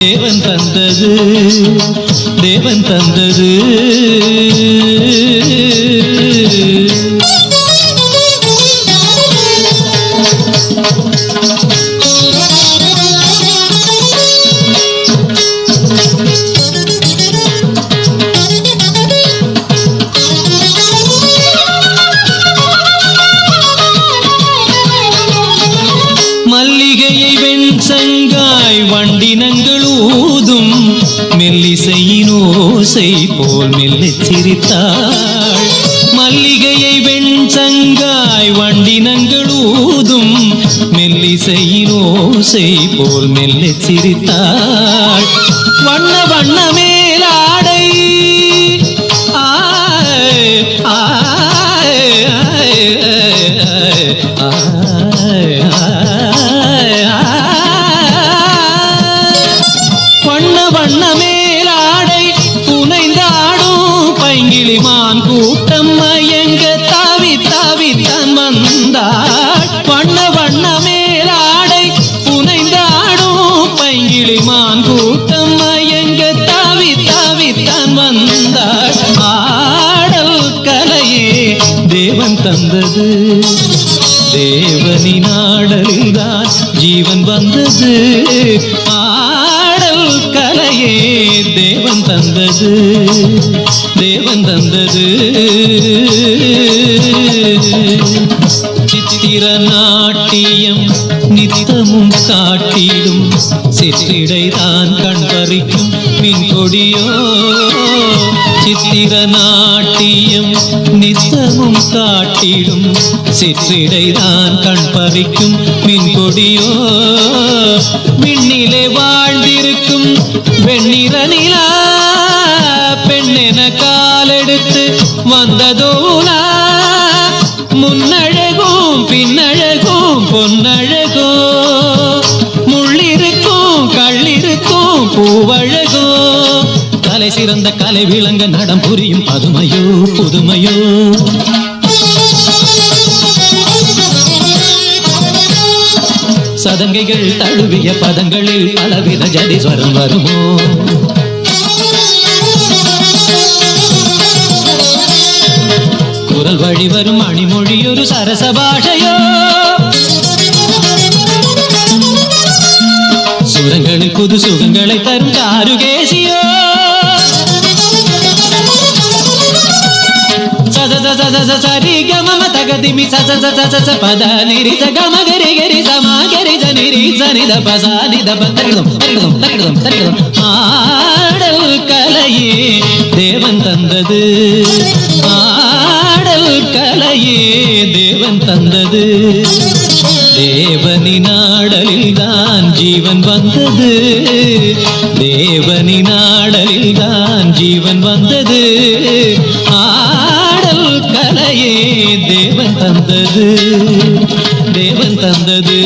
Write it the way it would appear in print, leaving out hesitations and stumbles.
தேவன் தந்தது தேவன் தந்தது. மல்லிகையை வெண்சங்காய் வண்டினங்கள் ஊதும் மெல்லிசையின் ஓசை போல் மெல்லச் சிரித்தாள். மல்லிகையை வெண்சங்காய் வண்டினங்கள் ஊதும் மெல்லிசையின் ஓசை போல் மெல்லச் சிரித்தாள். வண்ண வண்ண மேலாடை வண்ண வண்ண மேலாடை புனைந்தாடும் பைங்கிளிமான் கூட்டம் மயங்க தாவி தாவி தன் வந்தாள். வண்ண வண்ண மேலாடை புனைந்தாடும் பைங்கிளிமான் கூட்டம் மயங்க தாவி தாவி தன் வந்தாள். ஆடல் கலையே தேவன் தந்தது, தேவனின் ஆடலில்தான் ஜீவன் வந்தது. ஆடல் கலையே தேவன் தந்தது, தேவன் தந்தது. சித்திர நாட்டியம் நித்தமும் காட்டிடும் சிற்றிடைதான் கண் பறிக்கும் மின் கொடியோ. சித்திர நாட்டியம் நித்தமும் காட்டிடும் சிற்றிடைதான் கண் பறிக்கும் மின் கொடியோ. விண்ணிலே வாழ்ந்திருக்கும் வெண்ணிற நிலா பெண்ணென காலெடுத்து வந்ததோலா. முன்னழகும் பின்னழகும் பொன்னழகோ, முள்ளிருக்கும் கள்ளிருக்கும் பூவழகோ. கலை சிறந்த கலை விளங்க நடம் புரியும் பதுமையோ புதுமையோ. சதங்கைகள் தழுவிய பதங்களில் பலவித ஜதிஸ்வரம் வருமோ. குரல் வழி வரும் மணிமொழி ஒரு சரச பாஷையோ. சுரங்களில் புது சுகங்களை தரும் காருகேசியோ. சரி கம தகதிமி சச பத நிரி சகம கரி கரி சமா கரி ஜனிரி சனித பசா நித பத்தரிடம் தரிடம் தரிடம் தரிடம். ஆடல் கலையே தேவன் தந்தது, ஆடல் கலையே தேவன் தந்தது. தேவனின் ஆடலில் தான் ஜீவன் வந்தது, தேவனின் ஆடலில் தான் ஜீவன் வந்தது. ஆடல் கலையே தேவன் தந்தது, தேவன் தந்தது.